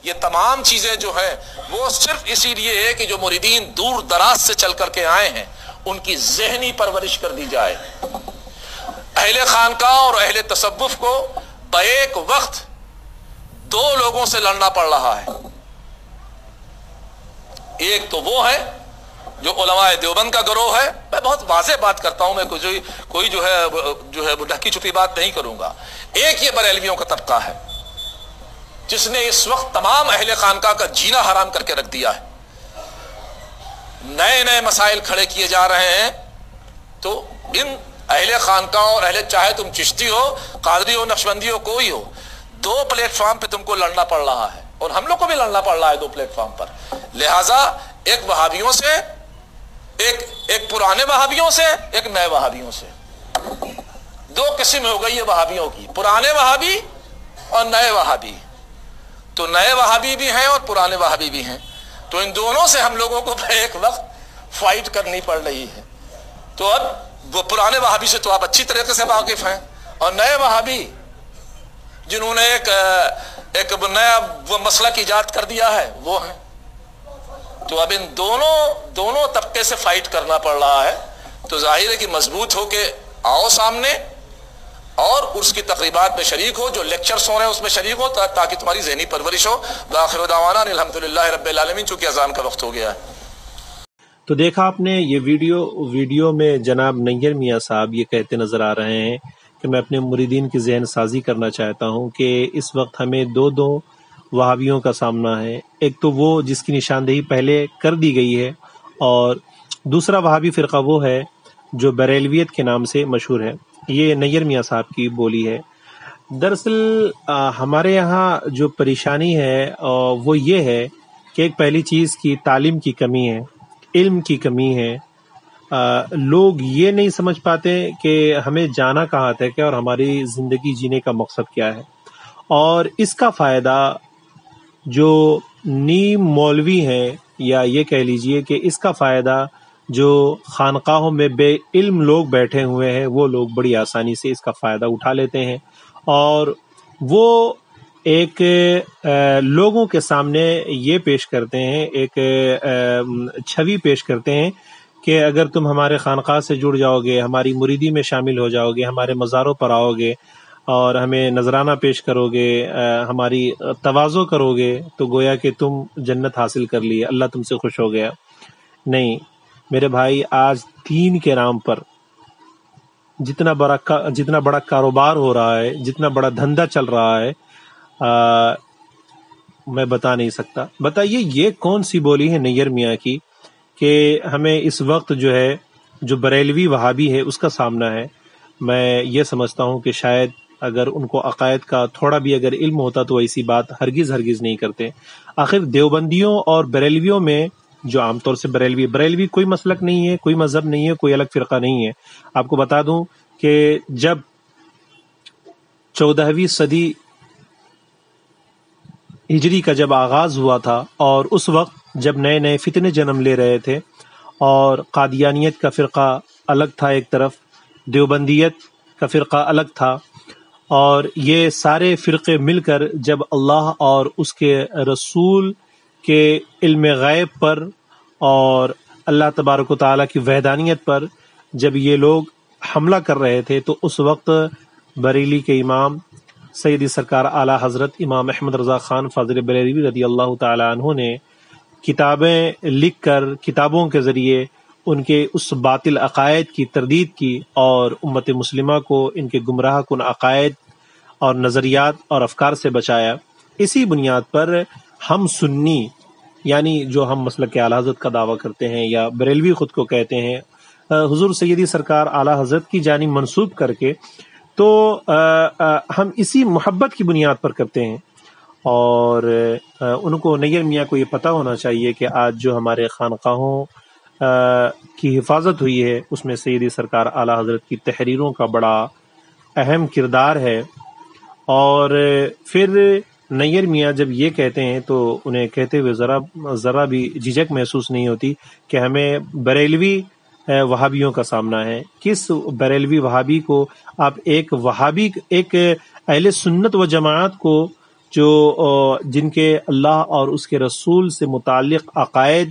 یہ تمام چیزیں جو ہیں وہ صرف اسی لیے ہے کہ جو مریدین دور دراز سے چل کر کے آئے ہیں ان کی ذہنی پرورش کر دی جائے. اہل خانقاہ اور اہل تصوف کو بیک وقت دو لوگوں سے لڑنا پڑ رہا ہے. ایک تو وہ ہے جو علماء دیوبند کا گروہ ہے. میں بہت واضح بات کرتا ہوں, میں کوئی جو ہے ڈھکی چھپی بات نہیں کروں گا. ایک یہ بریلویوں کا طبقہ ہے جس نے اس وقت تمام اہل خانقاہ کا جینا حرام کر کے رکھ دیا ہے. نئے نئے مسائل کھڑے کیے جا رہے ہیں تو ان اہل خانقاہ اور چاہے تم چشتی ہو, قادری ہو, نقشبندی ہو, کوئی ہو, دو پلیٹ فارم پہ تم کو لڑنا پڑ رہا ہے اور ہم لوگ کو بھی لڑنا پڑ رہا ہے دو پلیٹ فارم پر. لہٰذا ایک وہابیوں سے, ایک پرانے وہابیوں سے, ایک نئے وہابیوں سے, دو قسم ہو گئی ہے وہابیوں کی, پرانے وہابی اور نئے وہابی. تو نئے وہابی بھی ہیں اور پرانے وہابی بھی ہیں, تو ان دونوں سے ہم لوگوں کو ایک وقت فائٹ کرنی پڑ رہی ہے. تو اب وہ پرانے وہابی سے تو آپ اچھی طریقے سے واقف ہیں, اور نئے وہابی جنہوں نے ایک نیا وہ مسلک ایجاد کر دیا ہے وہ ہیں. تو اب ان دونوں طبقے سے فائٹ کرنا پڑ رہا ہے. تو ظاہر ہے کہ مضبوط ہو کے آؤ سامنے اور اس کی تقریبات میں شریک ہو, جو لیکچرز ہو رہے ہیں اس میں شریک ہو تاکہ تمہاری ذہنی پرورش ہو. وآخر دعوانا الحمدللہ رب العالمین. چونکہ اذان کا وقت ہو گیا ہے. تو دیکھا آپ نے یہ ویڈیو میں جناب نیر میاں صاحب یہ کہتے نظر آ رہے ہیں کہ میں اپنے مریدین کی ذہن سازی کرنا چاہتا ہوں کہ اس وقت ہمیں دو وہابیوں کا سامنا ہے. ایک تو وہ جس کی نشاندہی پہلے کر دی گئی ہے, اور دوسرا وہابی فرقہ وہ ہے جو بریلویت کے نام سے مشہور ہے. یہ نیر میاں صاحب کی بولی ہے. دراصل ہمارے یہاں جو پریشانی ہے وہ یہ ہے کہ ایک پہلی چیز کی تعلیم کی کمی ہے, علم کی کمی ہے. لوگ یہ نہیں سمجھ پاتے کہ ہمیں جانا کہاں تک ہے اور ہماری زندگی جینے کا مقصد کیا ہے. اور اس کا فائدہ جو نیم مولوی ہیں, یا یہ کہہ لیجئے کہ اس کا فائدہ جو خانقاہوں میں بے علم لوگ بیٹھے ہوئے ہیں وہ لوگ بڑی آسانی سے اس کا فائدہ اٹھا لیتے ہیں, اور وہ ایک لوگوں کے سامنے یہ پیش کرتے ہیں, ایک چھوی پیش کرتے ہیں کہ اگر تم ہمارے خانقاہ سے جڑ جاؤ گے, ہماری مریدی میں شامل ہو جاؤ گے, ہمارے مزاروں پر آؤ گے اور ہمیں نذرانہ پیش کرو گے, ہماری تواضع کرو گے, تو گویا کہ تم جنت حاصل کر لی, اللہ تم سے خوش ہو گیا. نہیں میرے بھائی, آج دین کے نام پر جتنا بڑا کاروبار ہو رہا ہے, جتنا بڑا دھندا چل رہا ہے, میں بتا نہیں سکتا. بتائیے یہ کون سی بولی ہے نیر میاں کی کہ ہمیں اس وقت جو ہے جو بریلوی وہابی ہے اس کا سامنا ہے. میں یہ سمجھتا ہوں کہ شاید اگر ان کو عقائد کا تھوڑا بھی اگر علم ہوتا تو ایسی بات ہرگز نہیں کرتے. آخر دیوبندیوں اور بریلویوں میں جو عام طور سے بریلوی کوئی مسلک نہیں ہے, کوئی مذہب نہیں ہے, کوئی الگ فرقہ نہیں ہے. آپ کو بتا دوں کہ جب 14ویں صدی ہجری کا جب آغاز ہوا تھا, اور اس وقت جب نئے نئے فتنے جنم لے رہے تھے, اور قادیانیت کا فرقہ الگ تھا ایک طرف, دیوبندیت کا فرقہ الگ تھا, اور یہ سارے فرقے مل کر جب اللہ اور اس کے رسول کے علم غیب پر اور اللہ تبارک و تعالیٰ کی وحدانیت پر جب یہ لوگ حملہ کر رہے تھے, تو اس وقت بریلی کے امام سیدی سرکار اعلیٰ حضرت امام احمد رضا خان فاضل بریلوی رضی اللہ تعالیٰ عنہ نے کتابیں لکھ کر, کتابوں کے ذریعے ان کے اس باطل عقائد کی تردید کی, اور امت مسلمہ کو ان کے گمراہ کن عقائد اور نظریات اور افکار سے بچایا. اسی بنیاد پر ہم سنی, یعنی جو ہم مسلک اعلیٰ حضرت کا دعویٰ کرتے ہیں یا بریلوی خود کو کہتے ہیں, حضور سیدی سرکار اعلیٰ حضرت کی جانب منسوب کر کے, تو ہم اسی محبت کی بنیاد پر کرتے ہیں. اور ان کو نیر میاں کو یہ پتہ ہونا چاہیے کہ آج جو ہمارے خانقاہوں کی حفاظت ہوئی ہے اس میں سیدی سرکار اعلیٰ حضرت کی تحریروں کا بڑا اہم کردار ہے. اور پھر نیر میاں جب یہ کہتے ہیں تو انہیں کہتے ہوئے ذرا بھی جھجک محسوس نہیں ہوتی کہ ہمیں بریلوی وہابیوں کا سامنا ہے. کس بریلوی وہابی کو آپ ایک وہابی, ایک اہل سنت و جماعت کو جن کے اللہ اور اس کے رسول سے متعلق عقائد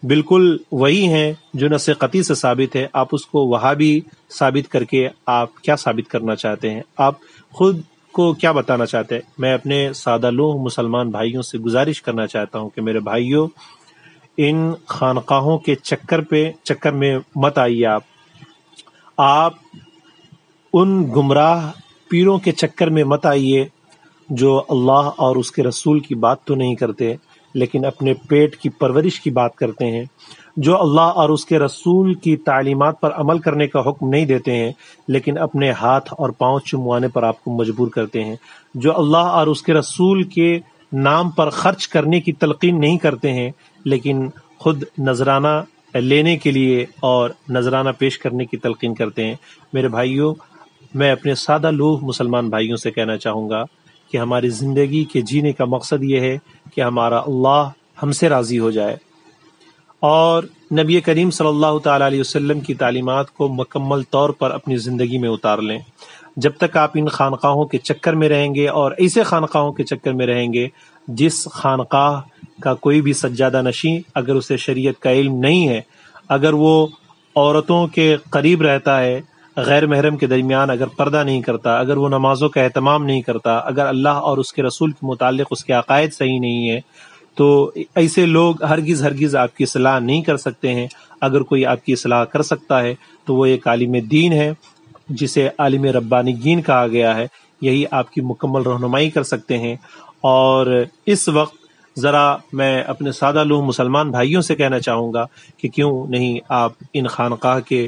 بالکل وہی ہیں جو نص قطعی سے ثابت ہے، آپ اس کو وہابی ثابت کر کے آپ کیا ثابت کرنا چاہتے ہیں؟ آپ خود کو کیا بتانا چاہتے ہیں؟ میں اپنے سادہ لوح مسلمان بھائیوں سے گزارش کرنا چاہتا ہوں کہ میرے بھائیوں، ان خانقاہوں کے چکر میں مت آئیے۔ آپ ان گمراہ پیروں کے چکر میں مت آئیے جو اللہ اور اس کے رسول کی بات تو نہیں کرتے لیکن اپنے پیٹ کی پرورش کی بات کرتے ہیں، جو اللہ اور اس کے رسول کی تعلیمات پر عمل کرنے کا حکم نہیں دیتے ہیں لیکن اپنے ہاتھ اور پاؤں چموانے پر آپ کو مجبور کرتے ہیں، جو اللہ اور اس کے رسول کے نام پر خرچ کرنے کی تلقین نہیں کرتے ہیں لیکن خود نذرانہ لینے کے لیے اور نذرانہ پیش کرنے کی تلقین کرتے ہیں۔ میرے بھائیوں، میں اپنے سادہ لوح مسلمان بھائیوں سے کہنا چاہوں گا کہ ہماری زندگی کے جینے کا مقصد یہ ہے کہ ہمارا اللہ ہم سے راضی ہو جائے اور نبی کریم صلی اللہ تعالی علیہ وسلم کی تعلیمات کو مکمل طور پر اپنی زندگی میں اتار لیں۔ جب تک آپ ان خانقاہوں کے چکر میں رہیں گے اور ایسے خانقاہوں کے چکر میں رہیں گے جس خانقاہ کا کوئی بھی سجادہ نشین اگر اسے شریعت کا علم نہیں ہے، اگر وہ عورتوں کے قریب رہتا ہے، غیر محرم کے درمیان اگر پردہ نہیں کرتا، اگر وہ نمازوں کا اہتمام نہیں کرتا، اگر اللہ اور اس کے رسول کے متعلق اس کے عقائد صحیح نہیں ہے، تو ایسے لوگ ہرگز آپ کی اصلاح نہیں کر سکتے ہیں۔ اگر کوئی آپ کی اصلاح کر سکتا ہے تو وہ ایک عالم دین ہے جسے عالم ربانیین کہا گیا ہے، یہی آپ کی مکمل رہنمائی کر سکتے ہیں۔ اور اس وقت ذرا میں اپنے سادہ لوح مسلمان بھائیوں سے کہنا چاہوں گا کہ کیوں نہیں آپ ان خانقاہ کے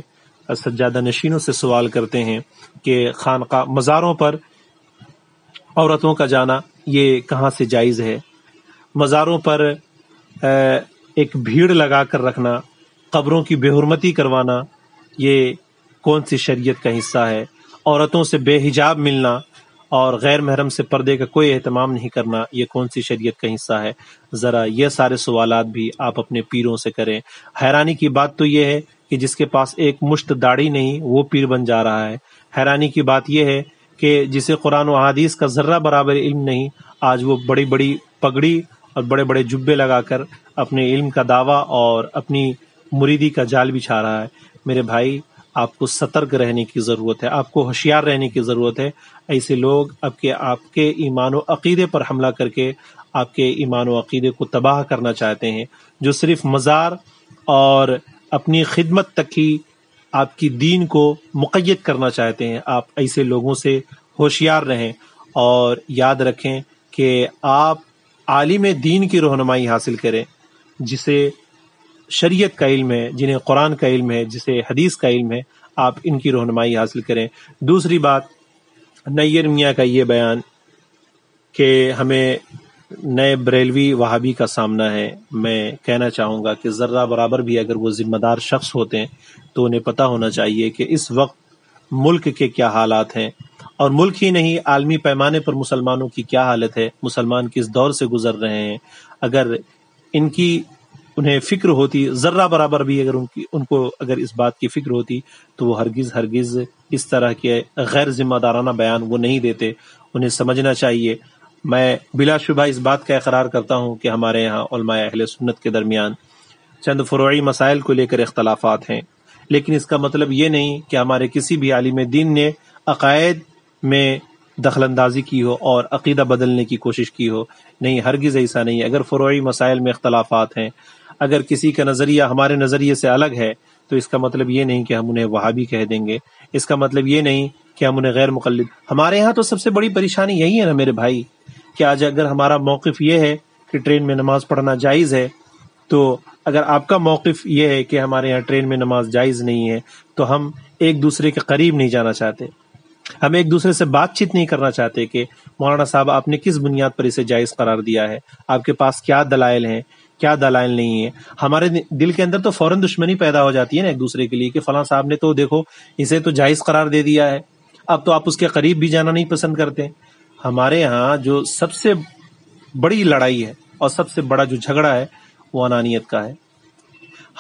سجادہ نشینوں سے سوال کرتے ہیں کہ خانقاہ مزاروں پر عورتوں کا جانا یہ کہاں سے جائز ہے؟ مزاروں پر ایک بھیڑ لگا کر رکھنا، قبروں کی بے حرمتی کروانا، یہ کون سی شریعت کا حصہ ہے؟ عورتوں سے بے حجاب ملنا اور غیر محرم سے پردے کا کوئی اہتمام نہیں کرنا، یہ کون سی شریعت کا حصہ ہے؟ ذرا یہ سارے سوالات بھی آپ اپنے پیروں سے کریں۔ حیرانی کی بات تو یہ ہے کہ جس کے پاس ایک مشت داڑھی نہیں وہ پیر بن جا رہا ہے۔ حیرانی کی بات یہ ہے کہ جسے قرآن و حدیث کا ذرہ برابر علم نہیں، آج وہ بڑی بڑی پگڑی اور بڑے بڑے جبے لگا کر اپنے علم کا دعویٰ اور اپنی مریدی کا جال بچھا رہا ہے۔ میرے بھائی، آپ کو سترک رہنے کی ضرورت ہے، آپ کو ہوشیار رہنے کی ضرورت ہے۔ ایسے لوگ آپ کے ایمان و عقیدے پر حملہ کر کے آپ کے ایمان و عقیدے کو تباہ کرنا چاہتے ہیں، جو صرف مزار اور اپنی خدمت تک ہی آپ کی دین کو مقید کرنا چاہتے ہیں۔ آپ ایسے لوگوں سے ہوشیار رہیں اور یاد رکھیں کہ آپ عالم دین کی رہنمائی حاصل کریں، جسے شریعت کا علم ہے، جنہیں قرآن کا علم ہے، جسے حدیث کا علم ہے، آپ ان کی رہنمائی حاصل کریں۔ دوسری بات، نیر میاں کا یہ بیان کہ ہمیں نئے بریلوی وہابی کا سامنا ہے، میں کہنا چاہوں گا کہ ذرہ برابر بھی اگر وہ ذمہ دار شخص ہوتے ہیں تو انہیں پتہ ہونا چاہیے کہ اس وقت ملک کے کیا حالات ہیں، اور ملک ہی نہیں عالمی پیمانے پر مسلمانوں کی کیا حالت ہے، مسلمان کس دور سے گزر رہے ہیں۔ اگر ان کی انہیں فکر ہوتی، ذرہ برابر بھی اگر ان کو اگر اس بات کی فکر ہوتی تو وہ ہرگز اس طرح کے غیر ذمہ دارانہ بیان وہ نہیں دیتے۔ انہیں سمجھنا چاہیے۔ میں بلا شبہ اس بات کا اقرار کرتا ہوں کہ ہمارے یہاں علماء اہل سنت کے درمیان چند فروعی مسائل کو لے کر اختلافات ہیں، لیکن اس کا مطلب یہ نہیں کہ ہمارے کسی بھی عالم دین نے عقائد میں دخل اندازی کی ہو اور عقیدہ بدلنے کی کوشش کی ہو۔ نہیں، ہرگز ایسا نہیں ہے۔ اگر فروعی مسائل میں اختلافات ہیں، اگر کسی کا نظریہ ہمارے نظریے سے الگ ہے تو اس کا مطلب یہ نہیں کہ ہم انہیں وہابی کہہ دیں گے، اس کا مطلب یہ نہیں کہ ہم انہیں غیر مقلد۔ ہمارے یہاں تو سب سے بڑی پریشانی یہی ہے نا میرے بھائی، کہ آج اگر ہمارا موقف یہ ہے کہ ٹرین میں نماز پڑھنا جائز ہے، تو اگر آپ کا موقف یہ ہے کہ ہمارے یہاں ٹرین میں نماز جائز نہیں ہے، تو ہم ایک دوسرے کے قریب نہیں جانا چاہتے، ہم ایک دوسرے سے بات چیت نہیں کرنا چاہتے کہ مولانا صاحب آپ نے کس بنیاد پر اسے جائز قرار دیا ہے، آپ کے پاس کیا دلائل ہیں، کیا دلائل نہیں ہے۔ ہمارے دل کے اندر تو فوراً دشمنی پیدا ہو جاتی ہے نا ایک دوسرے کے لیے کہ فلاں صاحب نے تو دیکھو اسے تو جائز قرار دے دیا ہے، اب تو آپ اس کے قریب بھی جانا نہیں پسند کرتے۔ ہمارے یہاں جو سب سے بڑی لڑائی ہے اور سب سے بڑا جو جھگڑا ہے وہ انانیت کا ہے۔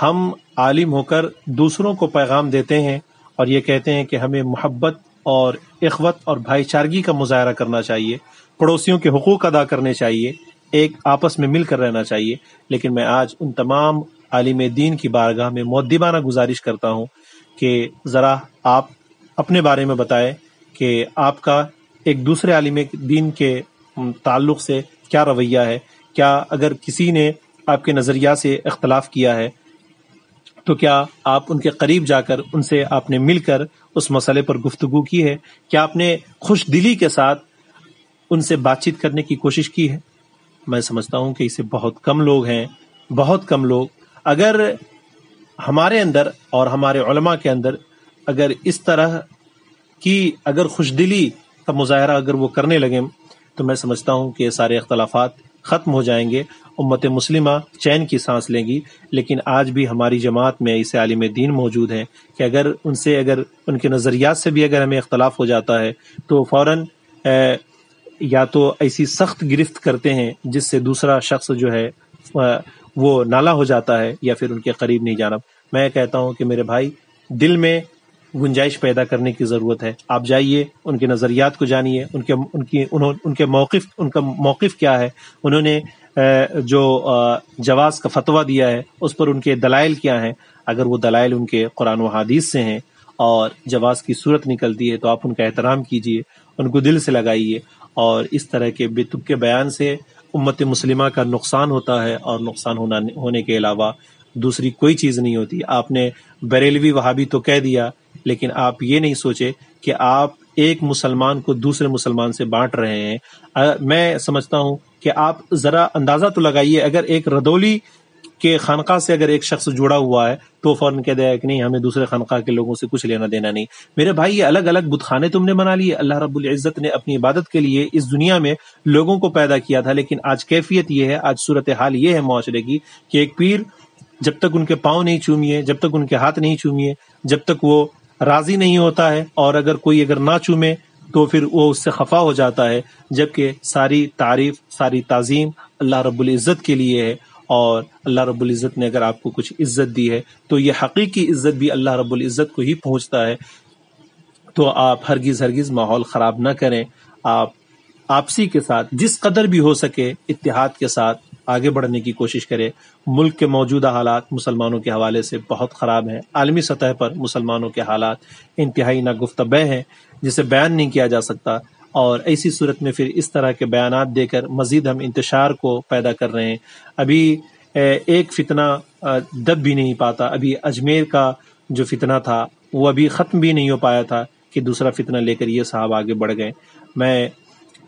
ہم عالم ہو کر دوسروں کو پیغام دیتے ہیں اور یہ کہتے ہیں کہ ہمیں محبت اور اخوت اور بھائی چارگی کا مظاہرہ کرنا چاہیے، پڑوسیوں کے حقوق ادا کرنے چاہیے، ایک آپس میں مل کر رہنا چاہیے. لیکن میں آج ان تمام عالم دین کی بارگاہ میں مؤدبانہ گزارش کرتا ہوں کہ ذرا آپ اپنے بارے میں بتائیں کہ آپ کا ایک دوسرے عالم دین کے تعلق سے کیا رویہ ہے. کیا اگر کسی نے آپ کے نظریات سے اختلاف کیا ہے تو کیا آپ ان کے قریب جا کر ان سے آپ نے مل کر اس مسئلے پر گفتگو کی ہے؟ کیا آپ نے خوش دلی کے ساتھ ان سے بات چیت کرنے کی کوشش کی ہے؟ میں سمجھتا ہوں کہ اسے بہت کم لوگ ہیں، بہت کم لوگ. اگر ہمارے اندر اور ہمارے علماء کے اندر اگر اس طرح کی اگر خوش دلی کا مظاہرہ اگر وہ کرنے لگیں تو میں سمجھتا ہوں کہ سارے اختلافات ختم ہو جائیں گے، امت مسلمہ چین کی سانس لیں گی. لیکن آج بھی ہماری جماعت میں ایسے عالم دین موجود ہیں کہ اگر ان کے نظریات سے بھی اگر ہمیں اختلاف ہو جاتا ہے تو فوراً یا تو ایسی سخت گرفت کرتے ہیں جس سے دوسرا شخص جو ہے وہ نالا ہو جاتا ہے یا پھر ان کے قریب نہیں جانا. میں کہتا ہوں کہ میرے بھائی، دل میں گنجائش پیدا کرنے کی ضرورت ہے. آپ جائیے، ان کے نظریات کو جانیے، ان کا موقف کیا ہے، انہوں نے جو جواز کا فتویٰ دیا ہے اس پر ان کے دلائل کیا ہیں. اگر وہ دلائل ان کے قرآن و حدیث سے ہیں اور جواز کی صورت نکلتی ہے تو آپ ان کا احترام کیجیے، ان کو دل سے لگائیے. اور اس طرح کے بے تک کے بیان سے امت مسلمہ کا نقصان ہوتا ہے، اور نقصان ہونے کے علاوہ دوسری کوئی چیز نہیں ہوتی. آپ نے بریلوی وہابی تو کہہ دیا، لیکن آپ یہ نہیں سوچے کہ آپ ایک مسلمان کو دوسرے مسلمان سے بانٹ رہے ہیں. میں سمجھتا ہوں کہ آپ ذرا اندازہ تو لگائیے، اگر ایک ردولی کے خانقاہ سے اگر ایک شخص جڑا ہوا ہے تو فوراً کہہ دیا کہ نہیں، ہمیں دوسرے خانقاہ کے لوگوں سے کچھ لینا دینا نہیں. میرے بھائی، یہ الگ الگ بت خانے تم نے بنا لیے. اللہ رب العزت نے اپنی عبادت کے لیے اس دنیا میں لوگوں کو پیدا کیا تھا، لیکن آج کیفیت یہ ہے، آج صورتحال یہ ہے معاشرے کی کہ ایک پیر جب تک ان کے پاؤں نہیں چومیے، جب تک ان کے ہاتھ نہیں چومیے، جب تک وہ راضی نہیں ہوتا ہے، اور اگر کوئی نہ چومے تو پھر وہ اس سے خفا ہو جاتا ہے. جبکہ ساری تعریف، ساری تعظیم اللہ رب العزت کے لیے ہے، اور اللہ رب العزت نے اگر آپ کو کچھ عزت دی ہے تو یہ حقیقی عزت بھی اللہ رب العزت کو ہی پہنچتا ہے. تو آپ ہرگز ماحول خراب نہ کریں. آپ آپسی کے ساتھ جس قدر بھی ہو سکے اتحاد کے ساتھ آگے بڑھنے کی کوشش کریں. ملک کے موجودہ حالات مسلمانوں کے حوالے سے بہت خراب ہیں. عالمی سطح پر مسلمانوں کے حالات انتہائی ناگفتہ ہیں جسے بیان نہیں کیا جا سکتا، اور ایسی صورت میں پھر اس طرح کے بیانات دے کر مزید ہم انتشار کو پیدا کر رہے ہیں. ابھی ایک فتنہ دب بھی نہیں پاتا. ابھی اجمیر کا جو فتنہ تھا وہ ابھی ختم بھی نہیں ہو پایا تھا کہ دوسرا فتنہ لے کر یہ صاحب آگے بڑھ گئے. میں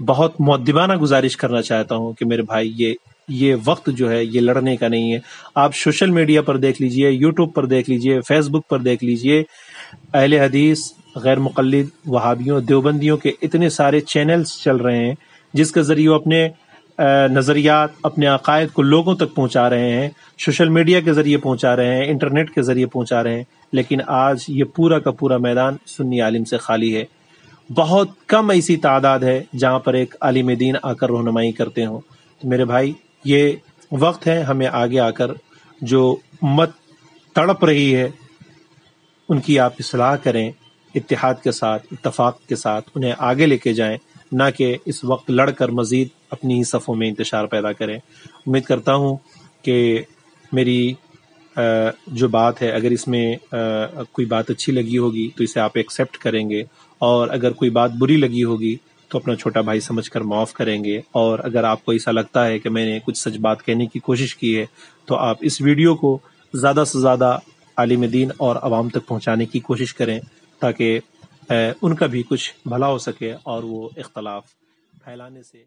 بہت مؤدبانہ گزارش کرنا چاہتا ہوں کہ میرے بھائی، یہ وقت جو ہے یہ لڑنے کا نہیں ہے. آپ سوشل میڈیا پر دیکھ لیجئے، یوٹیوب پر دیکھ لیجئے، فیس بک پر دیکھ لیجئے، اہل حدیث، غیر مقلد، وہابیوں، دیوبندیوں کے اتنے سارے چینلز چل رہے ہیں جس کے ذریعے وہ اپنے نظریات، اپنے عقائد کو لوگوں تک پہنچا رہے ہیں. سوشل میڈیا کے ذریعے پہنچا رہے ہیں، انٹرنیٹ کے ذریعے پہنچا رہے ہیں. لیکن آج یہ پورا کا پورا میدان سنی عالم سے خالی ہے. بہت کم ایسی تعداد ہے جہاں پر ایک عالم دین آ کر رہنمائی کرتے ہوں. تو میرے بھائی، یہ وقت ہے ہمیں آگے آ کر جو امت تڑپ رہی ہے ان کی آپ اصلاح کریں، اتحاد کے ساتھ، اتفاق کے ساتھ انہیں آگے لے کے جائیں، نہ کہ اس وقت لڑ کر مزید اپنی ہی صفوں میں انتشار پیدا کریں. امید کرتا ہوں کہ میری جو بات ہے، اگر اس میں کوئی بات اچھی لگی ہوگی تو اسے آپ ایکسیپٹ کریں گے، اور اگر کوئی بات بری لگی ہوگی تو اپنا چھوٹا بھائی سمجھ کر معاف کریں گے. اور اگر آپ کو ایسا لگتا ہے کہ میں نے کچھ سچ بات کہنے کی کوشش کی ہے تو آپ اس ویڈیو کو زیادہ سے زیادہ عالم دین اور عوام تک پہنچانے کی کوشش کریں تاکہ ان کا بھی کچھ بھلا ہو سکے اور وہ اختلاف پھیلانے سے